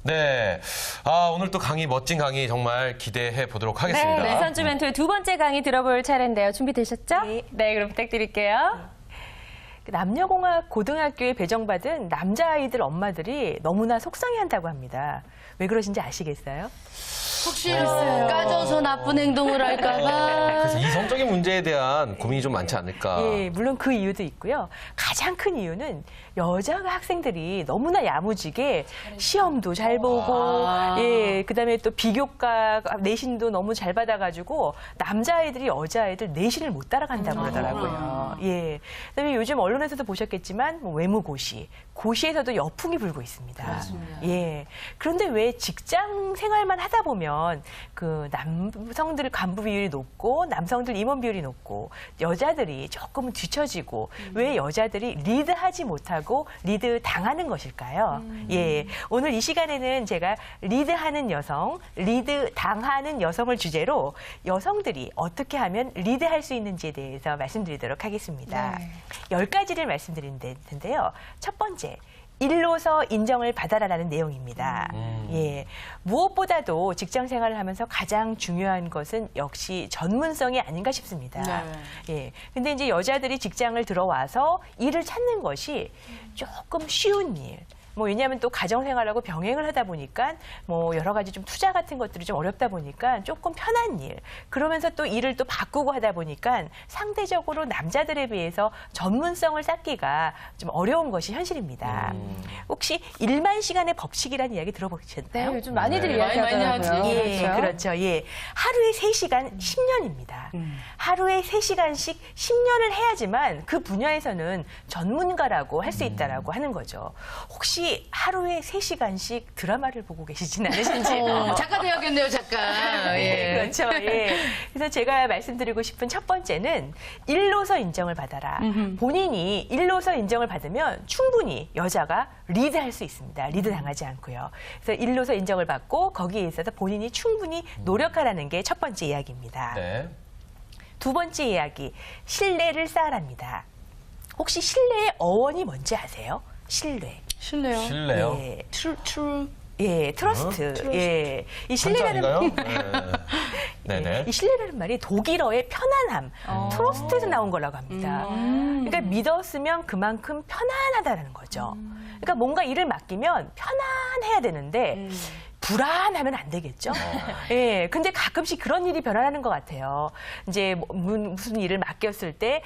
네. 오늘 또 강의, 멋진 강의 정말 기대해 보도록 하겠습니다. 네, 선주 멘토의 두 번째 강의 들어볼 차례인데요. 준비되셨죠? 네, 그럼 부탁드릴게요. 남녀공학 고등학교에 배정받은 남자아이들 엄마들이 너무나 속상해한다고 합니다. 왜 그러신지 아시겠어요? 혹시 까져서 나쁜 행동을 할까봐. 그래서 이성적인 문제에 대한 고민이 좀 많지 않을까. 예, 물론 그 이유도 있고요. 가장 큰 이유는 여자 학생들이 너무나 야무지게 시험도 잘 보고, 그다음에 또 비교과 내신도 너무 잘 받아가지고 남자아이들이 여자아이들 내신을 못 따라간다고 그러더라고요. 예. 그다음에 요즘 언론에서도 보셨겠지만 뭐 외무고시, 고시에서도 여풍이 불고 있습니다. 그렇습니다. 예. 그런데 왜 직장 생활만 하다 보면 그 남성들 간부 비율이 높고 남성들 임원 비율이 높고 여자들이 조금은 뒤처지고 왜 여자들이 리드하지 못하고 리드 당하는 것일까요? 예. 오늘 이 시간에는 제가 리드하는 여성, 리드 당하는 여성을 주제로 여성들이 어떻게 하면 리드할 수 있는지에 대해서 말씀드리도록 하겠습니다. 10가지를 말씀드릴 텐데요. 첫 번째. 일로서 인정을 받아라라는 내용입니다. 예. 무엇보다도 직장 생활을 하면서 가장 중요한 것은 역시 전문성이 아닌가 싶습니다. 예. 근데 이제 여자들이 직장을 들어와서 일을 찾는 것이 조금 쉬운 일. 뭐 왜냐하면 또 가정생활하고 병행을 하다 보니까 뭐 여러 가지 좀 투자 같은 것들이 좀 어렵다 보니까 조금 편한 일 그러면서 또 일을 또 바꾸고 하다 보니까 상대적으로 남자들에 비해서 전문성을 쌓기가 좀 어려운 것이 현실입니다. 혹시 1만 시간의 법칙이라는 이야기 들어보셨나요? 네, 요즘 많이들 많이 이야기하더라고요. 하지. 예, 그렇죠. 예. 하루에 3시간 10년입니다. 하루에 3시간씩 10년을 해야지만 그 분야에서는 전문가라고 할 수 있다라고 하는 거죠. 혹시 하루에 3시간씩 드라마를 보고 계시진 않으신지? 작가 되어야겠네요, 작가. 예. 그렇죠. 예. 그래서 제가 말씀드리고 싶은 첫 번째는 일로서 인정을 받아라. 본인이 일로서 인정을 받으면 충분히 여자가 리드할 수 있습니다. 리드 당하지 않고요. 그래서 일로서 인정을 받고 거기에 있어서 본인이 충분히 노력하라는 게 첫 번째 이야기입니다. 네. 두 번째 이야기, 신뢰를 쌓아랍니다. 혹시 신뢰의 어원이 뭔지 아세요? 신뢰. 실례요. 실례요. 예. 트루. 예, 트러스트. 예. 이 신뢰라는 한자인가요? 네. 네네. 이 신뢰라는 말이 독일어의 편안함, 트러스트에서 나온 거라고 합니다. 그러니까 믿었으면 그만큼 편안하다는 거죠. 그러니까 뭔가 일을 맡기면 편안해야 되는데 불안하면 안 되겠죠. 예. 근데 가끔씩 그런 일이 변화하는 것 같아요. 이제 무슨 일을 맡겼을 때,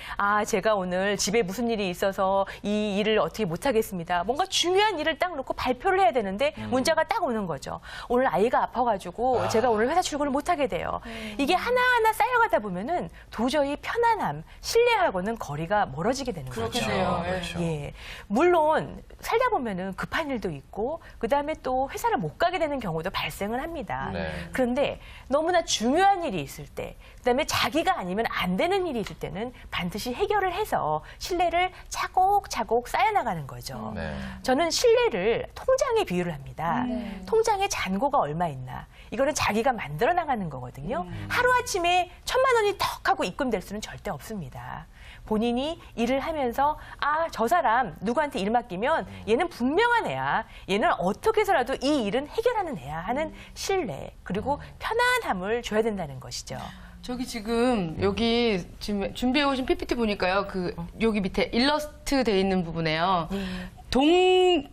제가 오늘 집에 무슨 일이 있어서 이 일을 어떻게 못하겠습니다. 뭔가 중요한 일을 딱 놓고 발표를 해야 되는데 문자가 딱 오는 거죠. 오늘 아이가 아파가지고 제가 오늘 회사 출근을 못하게 돼요. 이게 하나하나 쌓여가다 보면은 도저히 편안함, 신뢰하고는 거리가 멀어지게 되는 거죠. 그렇겠네요. 그렇죠. 예. 물론 살다 보면은 급한 일도 있고 그다음에 또 회사를 못 가게 되는 경우도 발생을 합니다. 네. 그런데 너무나 중요한 일이 있을 때 그다음에 자기가 아니면 안 되는 일이 있을 때는 반드시 해결을 해서 신뢰를 차곡차곡 쌓여나가는 거죠. 네. 저는 신뢰를 통장에 비유를 합니다. 통장에 잔고가 얼마 있나. 이거는 자기가 만들어 나가는 거거든요. 하루아침에 1,000만 원이 턱 하고 입금될 수는 절대 없습니다. 본인이 일을 하면서 저 사람 누구한테 일 맡기면 얘는 분명한 애야. 얘는 어떻게 해서라도 이 일은 해결하는 애야 하는 신뢰 그리고 편안함을 줘야 된다는 것이죠. 저기 지금 여기 지금 준비해 오신 PPT 보니까요. 여기 밑에 일러스트 돼 있는 부분에요.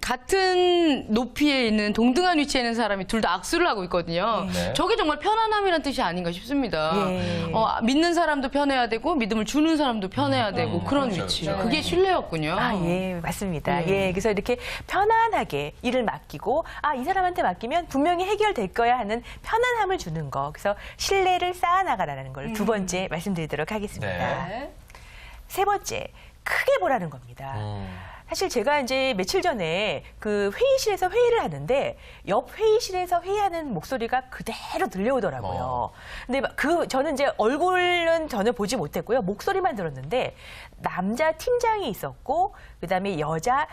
같은 높이에 있는 동등한 위치에 있는 사람이 둘 다 악수를 하고 있거든요. 네. 저게 정말 편안함이란 뜻이 아닌가 싶습니다. 예. 믿는 사람도 편해야 되고 믿음을 주는 사람도 편해야 되고 그런 그렇죠, 위치. 그렇죠. 그게 신뢰였군요. 예, 맞습니다. 예, 그래서 이렇게 편안하게 일을 맡기고, 이 사람한테 맡기면 분명히 해결될 거야 하는 편안함을 주는 거. 그래서 신뢰를 쌓아나가라는 걸 두 번째 말씀드리도록 하겠습니다. 네. 세 번째, 크게 보라는 겁니다. 사실 제가 이제 며칠 전에 그 회의실에서 회의를 하는데 옆 회의실에서 회의하는 목소리가 그대로 들려오더라고요. 근데 저는 이제 얼굴은 전혀 보지 못했고요. 목소리만 들었는데 남자 팀장이 있었고 그다음에 여자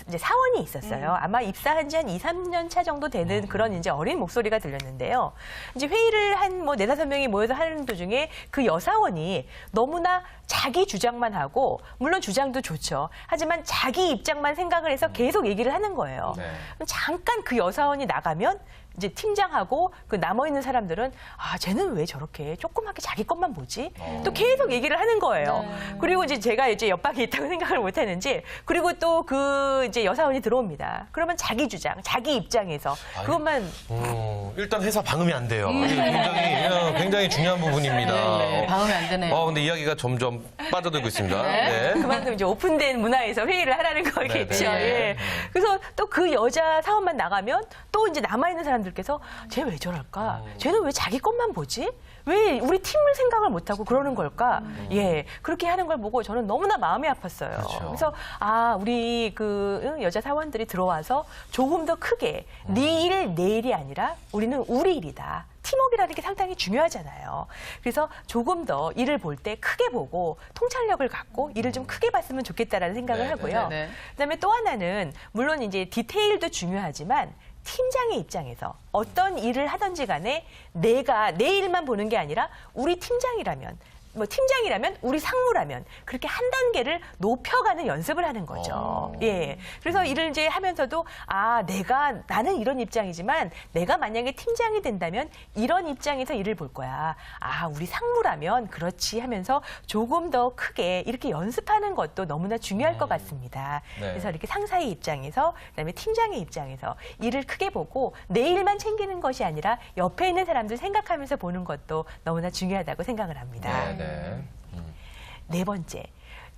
이제 사원이 있었어요. 아마 입사한 지 한 2, 3년 차 정도 되는 그런 이제 어린 목소리가 들렸는데요. 이제 회의를 한 뭐 4, 5명이 모여서 하는 도중에 그 여사원이 너무나 자기 주장만 하고 물론 주장도 좋죠. 하지만 자기 입장만 생각을 해서 계속 얘기를 하는 거예요. 네. 잠깐 그 여사원이 나가면 이제 팀장하고 그 남아있는 사람들은 아, 쟤는 왜 저렇게 조그맣게 자기 것만 보지? 또 계속 얘기를 하는 거예요. 그리고 이제 제가 이제 옆방에 있다고 생각을 못 했는지 그리고 또 그 이제 여사원이 들어옵니다. 그러면 자기 주장, 자기 입장에서 그것만 일단 회사 방음이 안 돼요. 이게 굉장히 중요한 부분입니다. 네, 방음이 안 되네요. 근데 이야기가 점점 빠져들고 있습니다. 네. 그만큼 이제 오픈된 문화에서 회의를 하라는 거겠죠. 네. 예. 그래서 또 그 여자 사원만 나가면 또 이제 남아있는 사람들께서 쟤 왜 저럴까? 쟤는 왜 자기 것만 보지? 왜 우리 팀을 생각을 못하고 그러는 걸까? 예. 그렇게 하는 걸 보고 저는 너무나 마음이 아팠어요. 그렇죠. 그래서 아, 우리 그 여자 사원들이 들어와서 조금 더 크게 네 일, 내 일이 아니라 우리는 우리 일이다. 팀워크라는 게 상당히 중요하잖아요. 그래서 조금 더 일을 볼 때 크게 보고 통찰력을 갖고 일을 좀 크게 봤으면 좋겠다라는 생각을 네, 하고요. 네, 네. 그다음에 또 하나는 물론 이제 디테일도 중요하지만 팀장의 입장에서 어떤 일을 하든지 간에 내가 내 일만 보는 게 아니라 우리 팀장이라면 뭐 팀장이라면 우리 상무라면 그렇게 한 단계를 높여가는 연습을 하는 거죠. 예. 그래서 일을 이제 하면서도 아, 나는 이런 입장이지만 내가 만약에 팀장이 된다면 이런 입장에서 일을 볼 거야. 아, 우리 상무라면 그렇지 하면서 조금 더 크게 이렇게 연습하는 것도 너무나 중요할 것 같습니다. 네. 그래서 이렇게 상사의 입장에서 그다음에 팀장의 입장에서 일을 크게 보고 내 일만 챙기는 것이 아니라 옆에 있는 사람들 생각하면서 보는 것도 너무나 중요하다고 생각을 합니다. 네. 네 번째,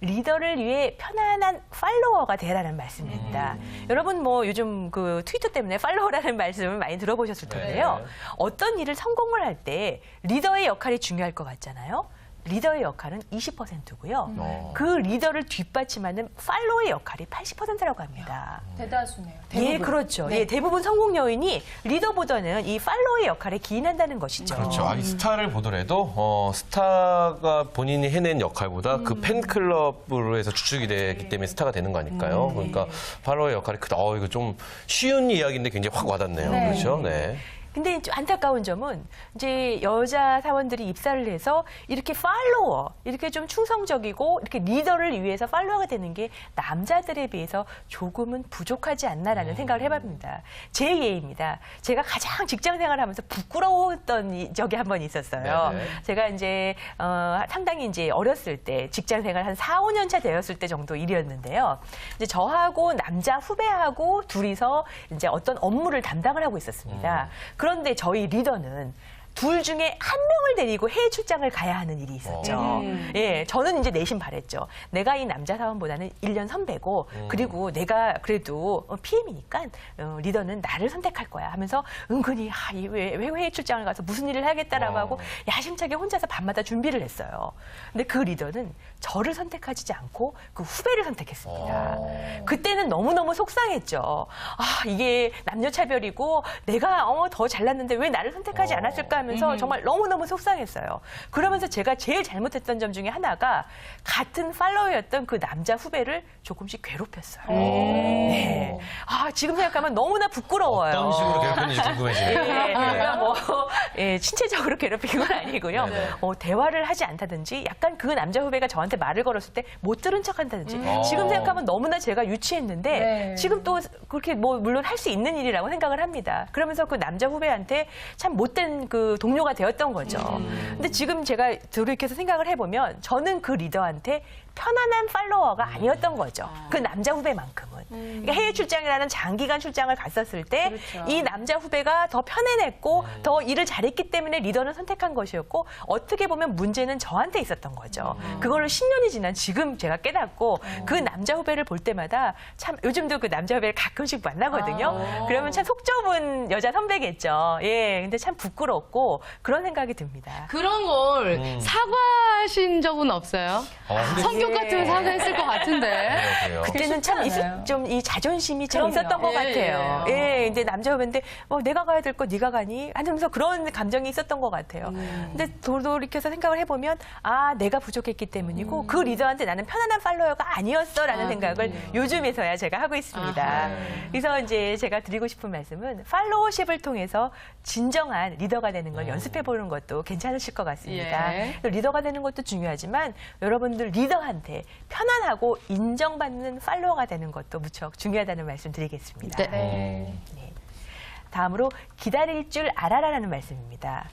리더를 위해 편안한 팔로워가 되라는 말씀입니다. 여러분 뭐 요즘 그 트위터 때문에 팔로워라는 말씀을 많이 들어보셨을 텐데요. 네. 어떤 일을 성공을 할 때 리더의 역할이 중요할 것 같잖아요. 리더의 역할은 20%고요. 그 리더를 뒷받침하는 팔로워의 역할이 80%라고 합니다. 대다수네요. 예, 그렇죠. 예, 대부분 성공 요인이 리더보다는 이 팔로워의 역할에 기인한다는 것이죠. 그렇죠. 이 스타를 보더라도 스타가 본인이 해낸 역할보다 그 팬클럽으로 해서 주축이 되기 때문에 스타가 되는 거 아닐까요? 그러니까 팔로워의 역할이 크다. 이거 좀 쉬운 이야기인데 굉장히 확 와닿네요. 네. 그렇죠? 네. 근데 좀 안타까운 점은 이제 여자 사원들이 입사를 해서 이렇게 팔로워, 이렇게 좀 충성적이고 이렇게 리더를 위해서 팔로워가 되는 게 남자들에 비해서 조금은 부족하지 않나라는 생각을 해봅니다. 제 예입니다. 제가 가장 직장 생활하면서 부끄러웠던 적이 한 번 있었어요. 네네. 제가 이제 상당히 이제 어렸을 때 직장 생활 한 4, 5년 차 되었을 때 정도 일이었는데요. 이제 저하고 남자 후배하고 둘이서 이제 어떤 업무를 담당을 하고 있었습니다. 그런데 저희 리더는 둘 중에 한 명을 데리고 해외 출장을 가야 하는 일이 있었죠. 예, 저는 이제 내심 바랬죠. 내가 이 남자 사원보다는 1년 선배고, 그리고 내가 그래도 PM이니까 리더는 나를 선택할 거야 하면서 은근히 왜 해외 출장을 가서 무슨 일을 해야겠다라고 하고 야심차게 혼자서 밤마다 준비를 했어요. 근데 그 리더는 저를 선택하지 않고 그 후배를 선택했습니다. 그때는 너무너무 속상했죠. 이게 남녀차별이고 내가 더 잘났는데 왜 나를 선택하지 않았을까 하면서 정말 너무너무 속상했어요. 그러면서 제가 제일 잘못했던 점 중에 하나가 같은 팔로워였던 그 남자 후배를 조금씩 괴롭혔어요. 네. 지금 생각하면 너무나 부끄러워요. 어떤 식으로 괴롭혔는지 궁금해지네요. 예, 그러니까 뭐 신체적으로 괴롭힌 건 아니고요. 네네. 대화를 하지 않다든지 약간 그 남자 후배가 저한테 말을 걸었을 때 못 들은 척한다든지 지금 생각하면 너무나 제가 유치했는데 네. 지금 또 그렇게 뭐 물론 할 수 있는 일이라고 생각을 합니다. 그러면서 그 남자 후배한테 참 못된 그 동료가 되었던 거죠. 근데 지금 제가 돌이켜서 생각을 해보면 저는 그 리더한테 편안한 팔로워가 아니었던 거죠. 그 남자 후배만큼은. 그러니까 해외 출장이라는 장기간 출장을 갔었을 때 이 남자 후배가 더 편안했고 더 일을 잘했기 때문에 리더를 선택한 것이었고 어떻게 보면 문제는 저한테 있었던 거죠. 그거를 10년이 지난 지금 제가 깨닫고 그 남자 후배를 볼 때마다 참 요즘도 그 남자 후배를 가끔씩 만나거든요. 그러면 참 속 좁은 여자 선배겠죠. 예, 근데 참 부끄럽고 그런 생각이 듭니다. 그런 걸 사과하신 적은 없어요? 근데 성격 같으면 사과했을 것 같은데. 그래요. 그때는 참 쉽지 않아요. 좀 좀 이 자존심이 참 그럼요. 있었던 것 같아요. 예. 예, 근데 남자 후배인데 내가 가야 될 거 네가 가니? 하면서 그런 감정이 있었던 것 같아요. 근데 돌이켜서 생각을 해보면 내가 부족했기 때문이고 그 리더한테 나는 편안한 팔로워가 아니었어라는 생각을 요즘에서야 제가 하고 있습니다. 그래서 이제 제가 드리고 싶은 말씀은 팔로워십을 통해서 진정한 리더가 되는 걸 연습해보는 것도 괜찮으실 것 같습니다. 예. 리더가 되는 것도 중요하지만 여러분들 리더한테 편안하고 인정받는 팔로워가 되는 것도 무척 중요하다는 말씀 드리겠습니다. 네. 다음으로 기다릴 줄 알아라라는 말씀입니다.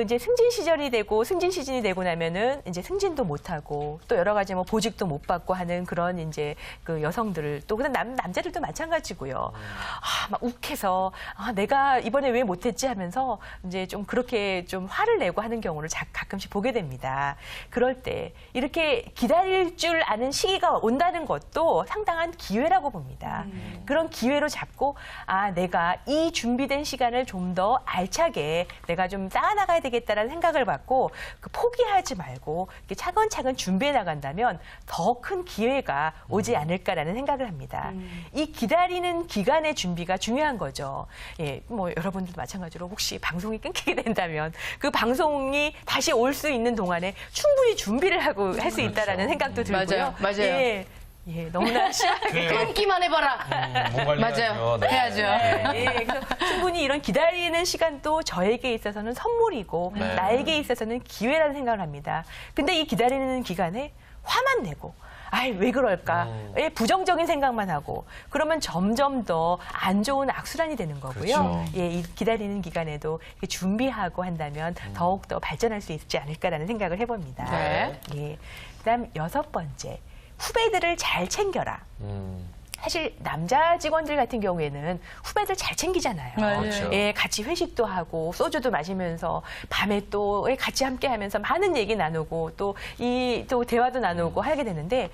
이제 승진 시절이 되고 승진 시즌이 되고 나면은 이제 승진도 못 하고 또 여러 가지 보직도 못 받고 하는 그런 이제 그 여성들을 또 그런 남자들도 마찬가지고요. 막 욱해서 내가 이번에 왜 못했지 하면서 이제 좀 그렇게 좀 화를 내고 하는 경우를 가끔씩 보게 됩니다. 그럴 때 이렇게 기다릴 줄 아는 시기가 온다는 것도 상당한 기회라고 봅니다. 그런 기회로 잡고 내가 이 준비된 시간을 좀 더 알차게 내가 좀 쌓아나가야 되겠다라는 생각을 갖고 포기하지 말고 이렇게 차근차근 준비해 나간다면 더 큰 기회가 오지 않을까라는 생각을 합니다. 이 기다리는 기간의 준비가 중요한 거죠. 예, 여러분들도 마찬가지로 혹시 방송이 끊기게 된다면 그 방송이 다시 올 수 있는 동안에 충분히 준비를 하고 할 수 있다라는 생각도 들고요. 맞아요. 예, 너무나 심하게 끊기만 해봐라. 몸 관리해야죠. 맞아요. 네. 해야죠. 예, 그래서 충분히 이런 기다리는 시간도 저에게 있어서는 선물이고 네. 나에게 있어서는 기회라는 생각을 합니다. 근데 이 기다리는 기간에 화만 내고 왜 그럴까? 예, 부정적인 생각만 하고 그러면 점점 더 안 좋은 악순환이 되는 거고요. 그렇죠. 예, 이 기다리는 기간에도 이렇게 준비하고 한다면 더욱 더 발전할 수 있지 않을까라는 생각을 해봅니다. 네. 예, 그다음 6번째 후배들을 잘 챙겨라. 사실 남자 직원들 같은 경우에는 후배들 잘 챙기잖아요. 그렇죠. 예, 같이 회식도 하고 소주도 마시면서 밤에 또 같이 함께 하면서 많은 얘기 나누고 또 대화도 나누고 하게 되는데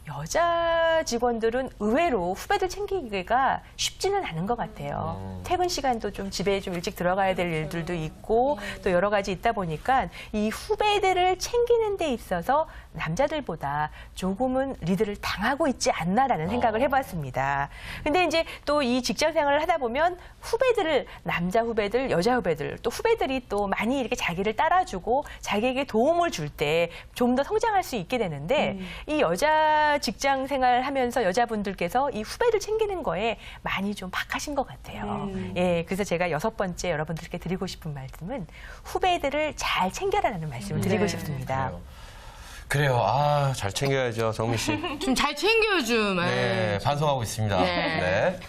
여자 직원들은 의외로 후배들 챙기기가 쉽지는 않은 것 같아요. 퇴근 시간도 좀 집에 좀 일찍 들어가야 될 일들도 있고 또 여러 가지 있다 보니까 이 후배들을 챙기는 데 있어서 남자들보다 조금은 리드를 당하고 있지 않나라는 생각을 해봤습니다. 근데 이제 또 이 직장 생활을 하다 보면 후배들을 남자 후배들, 여자 후배들 또 후배들이 또 많이 이렇게 자기를 따라주고 자기에게 도움을 줄 때 좀 더 성장할 수 있게 되는데 이 여자 직장 생활하면서 여자분들께서 이 후배들 챙기는 거에 많이 좀 박하신 것 같아요. 예, 그래서 제가 6번째 여러분들께 드리고 싶은 말씀은 후배들을 잘 챙겨라라는 말씀을 드리고 싶습니다. 그래요. 잘 챙겨야죠, 정미 씨. 좀 잘 챙겨요, 좀. 네, 반성하고 있습니다. 네. 네.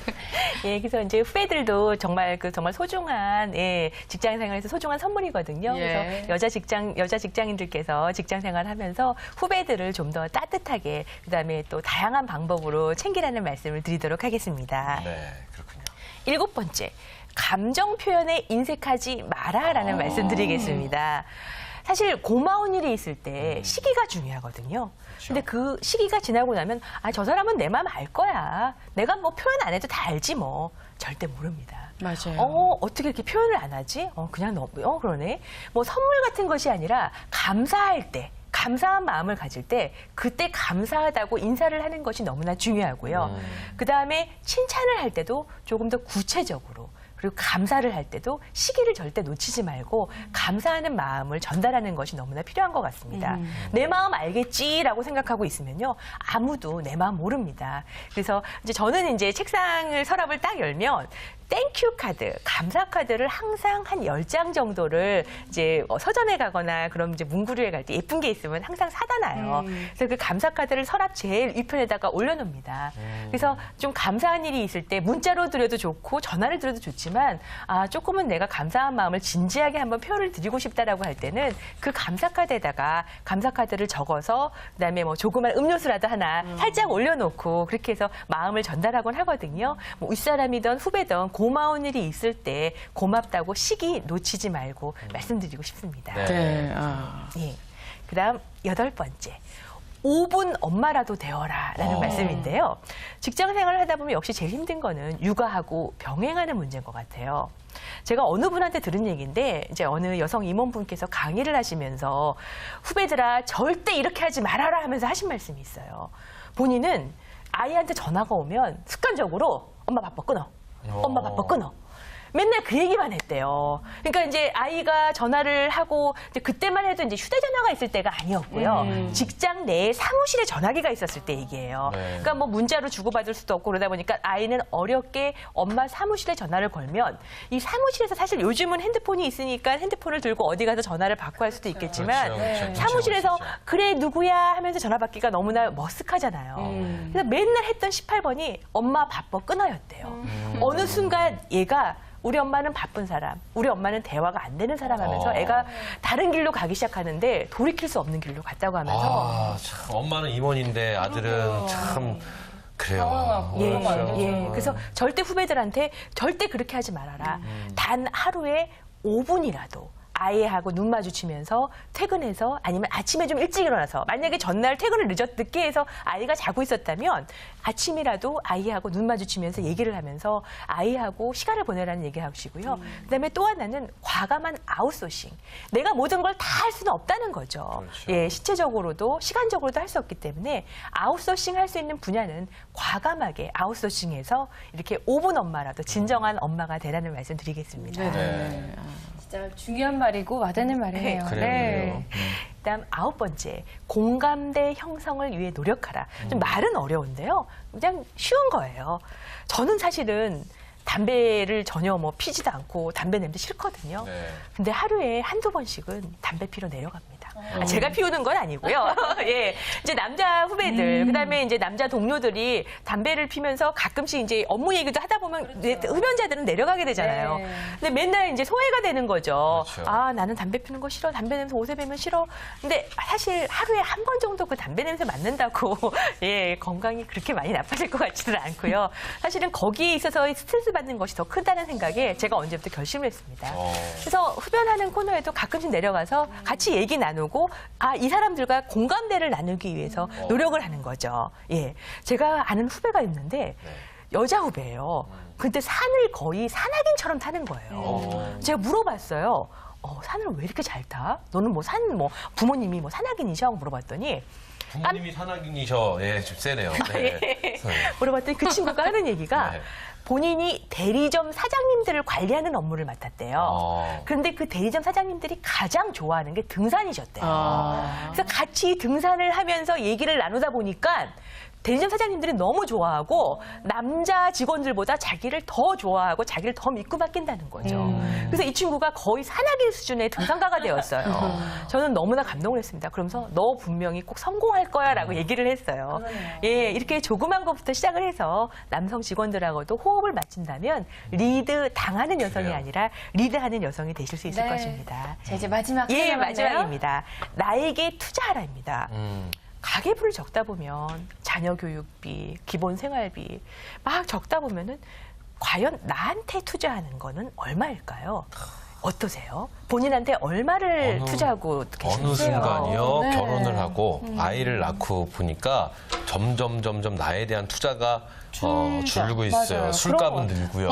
예, 그래서 이제 후배들도 정말 정말 소중한 직장 생활에서 소중한 선물이거든요. 예. 그래서 여자 직장인들께서 직장 생활하면서 후배들을 좀 더 따뜻하게 그다음에 또 다양한 방법으로 챙기라는 말씀을 드리도록 하겠습니다. 네, 그렇군요. 7번째, 감정 표현에 인색하지 마라라는 말씀 드리겠습니다. 사실 고마운 일이 있을 때 시기가 중요하거든요. 근데 그 시기가 지나고 나면 저 사람은 내 마음 알 거야. 내가 표현 안 해도 다 알지 뭐. 절대 모릅니다. 맞아요. 어떻게 이렇게 표현을 안 하지? 그냥 그러네. 선물 같은 것이 아니라 감사할 때 감사한 마음을 가질 때 그때 감사하다고 인사를 하는 것이 너무나 중요하고요. 그다음에 칭찬을 할 때도 조금 더 구체적으로 그리고 감사를 할 때도 시기를 절대 놓치지 말고 감사하는 마음을 전달하는 것이 너무나 필요한 것 같습니다. 내 마음 알겠지라고 생각하고 있으면요. 아무도 내 마음 모릅니다. 그래서 이제 저는 이제 책상을 서랍을 딱 열면 땡큐 카드, 감사 카드를 항상 한 10장 정도를 이제 서점에 가거나 그럼 이제 문구류에 갈 때 예쁜 게 있으면 항상 사다 놔요. 그래서 그 감사 카드를 서랍 제일 위편에다가 올려놓습니다. 그래서 좀 감사한 일이 있을 때 문자로 드려도 좋고 전화를 드려도 좋지만 조금은 내가 감사한 마음을 진지하게 한번 표현을 드리고 싶다라고 할 때는 그 감사 카드에다가 감사 카드를 적어서 그다음에 조그만 음료수라도 하나 살짝 올려놓고 그렇게 해서 마음을 전달하곤 하거든요. 윗사람이든 후배든 고마운 일이 있을 때 고맙다고 시기 놓치지 말고 말씀드리고 싶습니다. 네. 예. 그다음 8번째. 5분 엄마라도 되어라라는 말씀인데요. 직장 생활을 하다 보면 역시 제일 힘든 거는 육아하고 병행하는 문제인 것 같아요. 제가 어느 분한테 들은 얘기인데 이제 어느 여성 임원분께서 강의를 하시면서 후배들아 절대 이렇게 하지 말아라 하면서 하신 말씀이 있어요. 본인은 아이한테 전화가 오면 습관적으로 엄마 바빠 끊어. 엄마 바빠 끊어. 맨날 그 얘기만 했대요. 그러니까 이제 아이가 전화를 하고 이제 그때만 해도 이제 휴대전화가 있을 때가 아니었고요. 직장 내에 사무실에 전화기가 있었을 때 얘기예요. 네. 그러니까 뭐 문자로 주고받을 수도 없고 그러다 보니까 아이는 어렵게 엄마 사무실에 전화를 걸면 이 사무실에서 사실 요즘은 핸드폰이 있으니까 핸드폰을 들고 어디 가서 전화를 받고 할 수도 있겠지만 그렇죠, 그렇죠. 사무실에서 그렇죠. 그래 누구야 하면서 전화 받기가 너무나 머쓱하잖아요. 그래서 맨날 했던 18번이 엄마 바빠 끊어였대요. 어느 순간 얘가 우리 엄마는 바쁜 사람, 우리 엄마는 대화가 안 되는 사람 하면서 애가 다른 길로 가기 시작하는데 돌이킬 수 없는 길로 갔다고 하면서 아, 참, 엄마는 임원인데 아들은 참 그래요. 예. 그래서 절대 후배들한테 절대 그렇게 하지 말아라. 단 하루에 5분이라도 아이하고 눈 마주치면서 퇴근해서 아니면 아침에 좀 일찍 일어나서 만약에 전날 퇴근을 늦게 해서 아이가 자고 있었다면 아침이라도 아이하고 눈 마주치면서 얘기를 하면서 아이하고 시간을 보내라는 얘기를 하시고요. 그다음에 또 하나는 과감한 아웃소싱. 내가 모든 걸 다 할 수는 없다는 거죠. 그렇죠. 예, 시체적으로도 시간적으로도 할 수 없기 때문에 아웃소싱 할 수 있는 분야는 과감하게 아웃소싱해서 이렇게 5분 엄마라도 진정한 엄마가 되라는 말씀 드리겠습니다. 네. 진짜 중요한 말이고 와닿는 말이에요. 그래요. 그다음 9번째, 공감대 형성을 위해 노력하라. 좀 말은 어려운데요. 그냥 쉬운 거예요. 저는 사실은 담배를 전혀 뭐 피지도 않고 담배 냄새 싫거든요. 네. 근데 하루에 한두 번씩은 담배 피러 내려갑니다. 제가 피우는 건 아니고요. 예. 이제 남자 후배들, 그다음에 이제 남자 동료들이 담배를 피면서 가끔씩 이제 업무 얘기도 하다 보면 흡연자들은 내려가게 되잖아요. 네. 근데 맨날 이제 소외가 되는 거죠. 그렇죠. 아, 나는 담배 피는 거 싫어. 담배 냄새 옷에 배면 싫어. 근데 사실 하루에 한 번 정도 그 담배 냄새 맡는다고 예, 건강이 그렇게 많이 나빠질 것 같지는 않고요. 사실은 거기에 있어서 스트레스 받는 것이 더 크다는 생각에 제가 언제부터 결심을 했습니다. 그래서 흡연하는 코너에도 가끔씩 내려가서 같이 얘기 나누고 아, 이 사람들과 공감대를 나누기 위해서 노력을 하는 거죠. 예. 제가 아는 후배가 있는데 여자 후배예요. 근데 산을 거의 산악인처럼 타는 거예요. 제가 물어봤어요. 산을 왜 이렇게 잘 타? 너는 뭐 부모님이 뭐 산악인이셔? 하고 물어봤더니 부모님이 산악인이셔. 예, 좀 세네요. 네. 물어봤더니 그 친구가 하는 얘기가 네. 본인이 대리점 사장님들을 관리하는 업무를 맡았대요. 그런데 그 대리점 사장님들이 가장 좋아하는 게 등산이셨대요. 그래서 같이 등산을 하면서 얘기를 나누다 보니까 대리점 사장님들이 너무 좋아하고 남자 직원들보다 자기를 더 좋아하고 자기를 더 믿고 맡긴다는 거죠. 그래서 이 친구가 거의 산악인 수준의 등산가가 되었어요. 저는 너무나 감동을 했습니다. 그러면서 너 분명히 꼭 성공할 거야 라고 얘기를 했어요. 예, 이렇게 조그만 것부터 시작을 해서 남성 직원들하고도 호흡을 맞춘다면 리드 당하는 여성이 그래요. 아니라 리드하는 여성이 되실 수 있을 네. 것입니다. 자, 이제 마지막 예, 하나 남았네요. 마지막입니다. 나에게 투자하라입니다. 가계부를 적다 보면 자녀 교육비, 기본 생활비 막 적다 보면은 과연 나한테 투자하는 거는 얼마일까요? 어떠세요? 본인한테 얼마를 투자하고 계신가요? 어느 순간이요 네. 결혼을 하고 아이를 낳고 보니까 점점 나에 대한 투자가 줄고 있어요. 맞아요. 술값은 늘고요.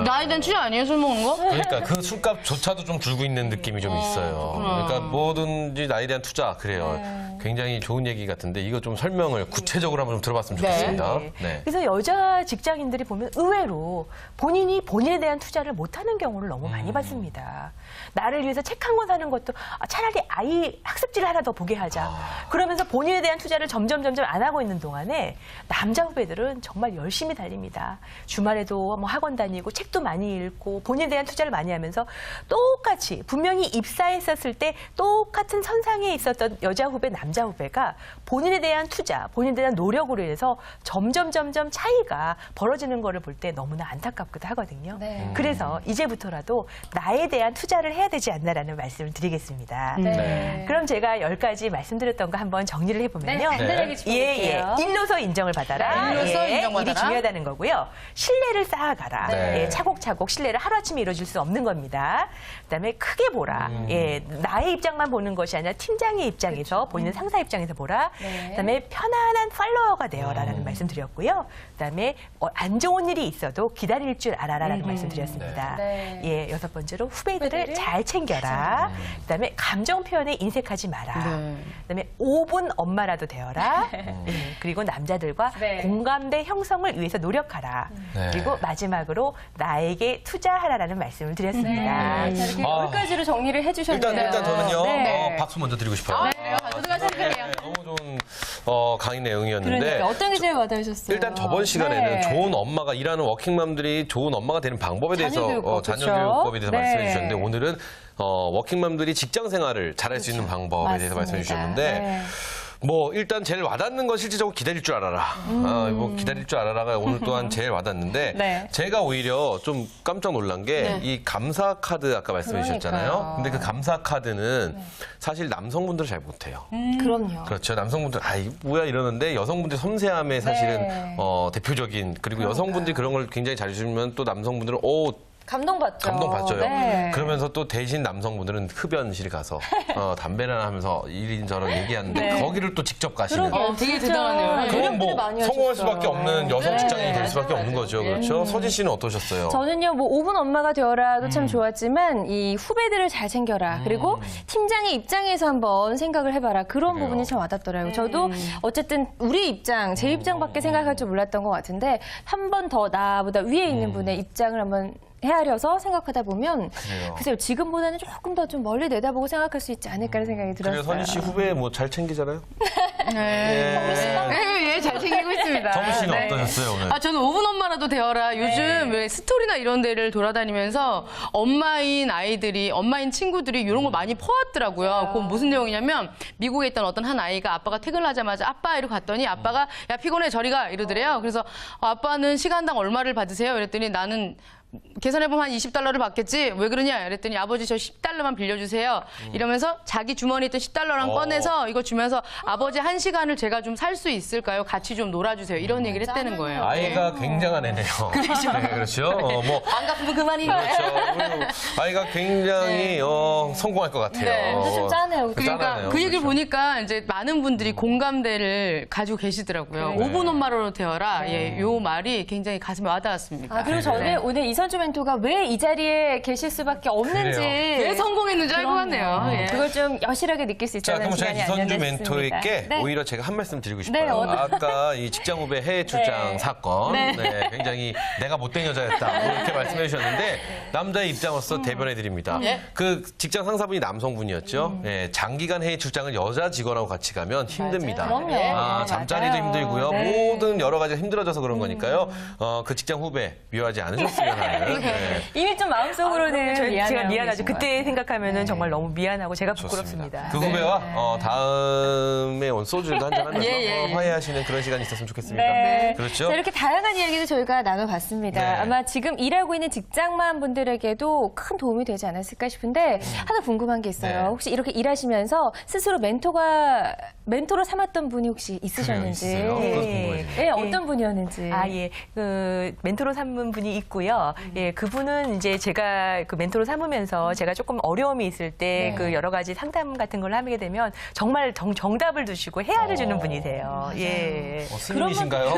나에 대한 투자 아니에요, 술 먹는 거? 그러니까 그 술값조차도 좀 줄고 있는 느낌이 좀 있어요. 그러니까 뭐든지 나에 대한 투자 그래요. 굉장히 좋은 얘기 같은데 이거 좀 설명을 구체적으로 한번 좀 들어봤으면 좋겠습니다. 네. 네. 그래서 여자 직장인들이 보면 의외로 본인이 본인에 대한 투자를 못하는 경우를 너무 많이 봤습니다. 나를 위해서 책 한 권 사는 것도 차라리 아이 학습지를 하나 더 보게 하자. 그러면서 본인에 대한 투자를 점점 안 하고 있는 동안에 남자 후배들은 정말 열심히 달립니다. 주말에도 뭐 학원 다니고 책도 많이 읽고 본인에 대한 투자를 많이 하면서 똑같이 분명히 입사했었을 때 똑같은 선상에 있었던 여자 후배, 남자 후배가 본인에 대한 투자, 본인에 대한 노력으로 인해서 점점 차이가 벌어지는 거를 볼 때 너무나 안타깝기도 하거든요. 네. 그래서 이제부터라도 나에 대한 투자를 해야 되지 않나라는 말씀을 드리겠습니다. 네. 그럼 제가 10가지 말씀드렸던 거 한번 정리를 해보면요. 네, 간단하게 짚어볼게요. 일로서 인정을 받아라. 일로서 인정받아라. 일이 중요하다는 거고요. 신뢰를 쌓아가라. 네. 예, 차곡차곡 신뢰를 하루아침에 이루어질 수 없는 겁니다. 그다음에 크게 보라. 예, 나의 입장만 보는 것이 아니라 팀장의 입장에서 본인은 상사 입장에서 보라. 네. 그다음에 편안한 팔로워가 되어라라는 말씀드렸고요. 그다음에 안 좋은 일이 있어도 기다릴 줄 알아라라는 말씀드렸습니다. 네. 예, 6번째로 후배들을 잘 챙겨라. 그다음에 감정 표현에 인색하지 마라. 네. 그다음에 5분 엄마라도 되어라. 예, 그리고 남자들과 네. 공감대 형성을 위해서 노력하라. 네. 그리고 마지막으로 나에게 투자하라라는 말씀을 드렸습니다. 자, 이렇게 아. 여기까지로 정리를 해주셨는데요. 일단 저는요 네. 박수 먼저 드리고 싶어요. 그래요? 저도 같이 할게요. 너무 좋은 강의 내용이었는데 그러니까 어떤 게 제일 와닿으셨어요? 일단 저번 시간에는 네. 좋은 엄마가 일하는 워킹맘들이 좋은 엄마가 되는 방법에 대해서 자녀교육법, 자녀 그렇죠? 교육법에 대해서 네. 말씀해 주셨는데 오늘은 워킹맘들이 직장 생활을 잘할 수 있는 방법에 대해서 말씀해 주셨는데 네. 뭐 일단 제일 와닿는 건 실질적으로 기다릴 줄 알아라. 뭐 기다릴 줄 알아라가 오늘 또한 제일 와닿는데 네. 제가 오히려 좀 깜짝 놀란 게 이 감사 카드 아까 말씀해 주셨잖아요. 그러니까요. 근데 그 감사 카드는 사실 남성분들은 잘 못해요. 그럼요. 그렇죠. 남성분들 아 이거 뭐야 이러는데 여성분들 섬세함에 사실은 네. 대표적인 그리고 여성분들이 그런 걸 굉장히 잘 주시면 또 남성분들은 감동받죠. 감동받죠요. 네. 그러면서 또 대신 남성분들은 흡연실 가서 담배나 하면서 이린저런 얘기하는데 네. 거기를 또 직접 가시는. 그러게요. 되게 진짜 대단하네요. 그건 뭐 노력들을 많이 성공할 하셨어요. 수밖에 없는 여성 네. 직장인이 될 수밖에 맞아요, 없는 거죠. 맞아요. 그렇죠. 서진 씨는 어떠셨어요? 저는요, 뭐 5분 엄마가 되어라도 참 좋았지만 이 후배들을 잘 챙겨라. 그리고 팀장의 입장에서 한번 생각을 해봐라. 그런 그래요. 부분이 참 와닿더라고요. 저도 어쨌든 우리 입장, 제 입장밖에 생각할 줄 몰랐던 것 같은데 한 번 더 나보다 위에 있는 분의 입장을 한번 헤아려서 생각하다 보면 그래요. 글쎄요, 지금보다는 조금 더 좀 멀리 내다보고 생각할 수 있지 않을까라는 생각이 들었어요. 그리고 선희 씨 후배 뭐 잘 챙기잖아요? 예, 잘 챙기고 있습니다. 정우 씨는 네. 어떠셨어요 오늘? 아, 저는 5분 엄마라도 되어라. 요즘 왜 스토리나 이런 데를 돌아다니면서 엄마인 아이들이, 엄마인 친구들이 이런 걸 많이 퍼왔더라고요. 그건 무슨 내용이냐면 미국에 있던 어떤 한 아이가 아빠가 퇴근하자마자 아빠 이러고 갔더니 아빠가 야, 피곤해 저리 가 이러더래요. 그래서 아빠는 시간당 얼마를 받으세요? 이랬더니 나는 계산해보면 한 $20를 받겠지? 왜 그러냐? 이랬더니 아버지 저 $10만 빌려주세요. 이러면서 자기 주머니에 있던 $10랑 꺼내서 이거 주면서 아버지 1시간을 제가 좀 살 수 있을까요? 같이 좀 놀아주세요. 이런 얘기를 했다는 거예요. 아이가 굉장한 애네요. 그렇죠. 네, 그렇죠. 뭐 안 갚으면 그만이에요. 그렇죠. 그리고 아이가 굉장히 성공할 것 같아요. 네. 근데 좀 짠해요. 그러니까 짠하네요. 그 얘기를 그렇죠. 보니까 이제 많은 분들이 공감대를 가지고 계시더라고요. 네. 5분 엄마로 되어라. 예, 요 말이 굉장히 가슴에 와닿았습니다. 아, 그리고 저는 네. 오늘 이선주 멘토가 왜 이 자리에 계실 수밖에 없는지 왜 성공했는지 알고 왔네요. 예. 그걸 좀 여실하게 느낄 수 자, 있다는 그럼 제가 시간이 이선주 아니었습니다. 멘토에게 네. 오히려 제가 한 말씀 드리고 싶어요. 네, 아까 이 직장 후배 해외 출장 네. 사건, 네. 네, 굉장히 내가 못된 여자였다 뭐 이렇게 말씀해 주셨는데 남자의 입장으로서 대변해 드립니다. 그 직장 상사분이 남성분이었죠. 예, 장기간 해외 출장을 여자 직원하고 같이 가면 힘듭니다. 그럼요. 아, 네, 잠자리도 맞아요. 힘들고요. 네. 모든 여러 가지가 힘들어져서 그런 거니까요. 그 직장 후배 미워하지 않으셨으면 하는. 네. 이미 좀 마음속으로는 제가 미안하죠. 계신 것 그때 생각하면은 정말 너무 미안하고 제가 좋습니다. 부끄럽습니다. 그 후배와 다음에 온 소주도 한잔 하면서 예. 화해하시는 그런 시간이 있었으면 좋겠습니다. 네. 그렇죠? 자, 이렇게 다양한 이야기를 저희가 나눠봤습니다. 네. 아마 지금 일하고 있는 직장만 분들에게도 큰 도움이 되지 않았을까 싶은데 하나 궁금한 게 있어요. 네. 혹시 이렇게 일하시면서 스스로 멘토로 삼았던 분이 혹시 있으셨는지. 그래요, 있으세요? 그거 궁금해요. 네, 어떤 분이었는지. 아, 예. 그 멘토로 삼은 분이 있고요. 예, 그분은 이제 제가 그 멘토로 삼으면서 제가 조금 어려움이 있을 때 그 여러 가지 상담 같은 걸 하게 되면 정말 정답을 두시고 헤아려 주는 분이세요. 예. 스님이신가요?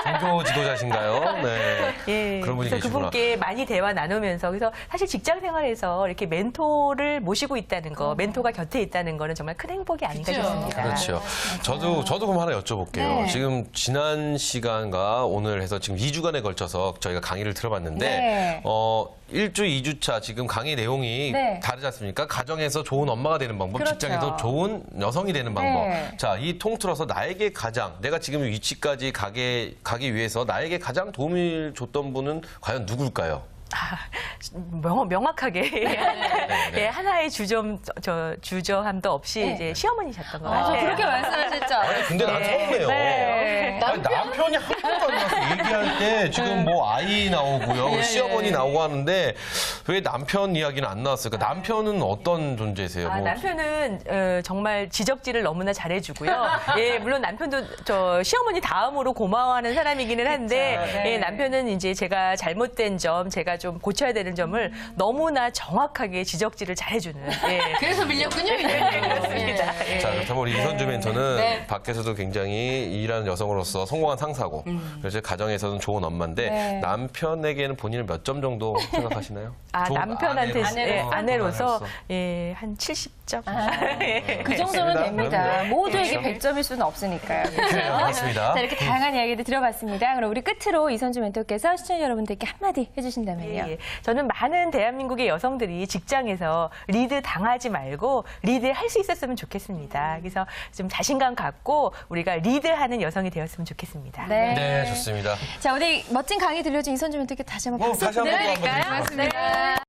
종교 지도자신가요? 네. 예. 그런 분이 그래서 계시구나. 그분께 많이 대화 나누면서 그래서 사실 직장 생활에서 이렇게 멘토를 모시고 있다는 거, 멘토가 곁에 있다는 거는 정말 큰 행복이 아닌가 그쵸. 싶습니다. 그렇죠. 저도 그럼 하나 여쭤볼게요. 네. 지금 지난 시간과 오늘 해서 지금 2주간에 걸쳐서 저희가 강의를 들어봤는데, 네. 1주, 2주차 지금 강의 내용이 네. 다르지 않습니까? 가정에서 좋은 엄마가 되는 방법, 그렇죠. 직장에서 좋은 여성이 되는 방법. 네. 자, 이 통틀어서 나에게 가장, 내가 지금 위치까지 가기 위해서 나에게 가장 도움을 줬던 분은 과연 누굴까요? 명확하게 예, 하나의 주저함도 없이 이제 시어머니셨던 것 같아요. 그렇게 말씀하셨죠. 아니, 근데 난 서운해요. 네. 아니, 남편이 한 번도 안 나와서 얘기할 때 지금 뭐 아이 나오고요, 시어머니 나오고 하는데 왜 남편 이야기는 안 나왔을까? 남편은 어떤 존재세요? 아, 뭐 남편은 정말 지적질을 너무나 잘해주고요. 예, 물론 남편도 저 시어머니 다음으로 고마워하는 사람이기는 한데 그렇죠. 네. 예, 남편은 이제 제가 잘못된 점, 제가 좀 고쳐야 되는 점을 너무나 정확하게 지적질을 잘해주는. 예. 그래서 밀렸군요. 그렇습니다. 예. 자, 그렇다면 우리 이선주 멘토는 네. 밖에서도 굉장히 일하는 여성으로서 성공한 상사고, 그래서 가정에서는 좋은 엄마인데 네. 남편에게는 본인을 몇 점 정도 생각하시나요? 아, 좋은 남편한테 아내로서? 아내로서 예, 한 70점. 그 정도면 알겠습니다. 됩니다. 그럼요. 모두에게 그렇죠. 100점일 수는 없으니까요. 그래요, 맞습니다. 자, 이렇게 다양한 이야기들 들어봤습니다. 그럼 우리 끝으로 이선주 멘토께서 시청자 여러분들께 한마디 해주신다면요. 예, 예. 저는 많은 대한민국의 여성들이 직장에서 리드 당하지 말고 리드할 수 있었으면 좋겠습니다. 그래서 좀 자신감 갖고 우리가 리드하는 여성이 되었으면 좋겠습니다. 네. 네, 좋습니다. 자, 오늘 멋진 강의 들려준 이선주 멘토께 다시 한번 박수 다시 한번 또 한번 부탁드릴까요? 드리겠습니다. 네.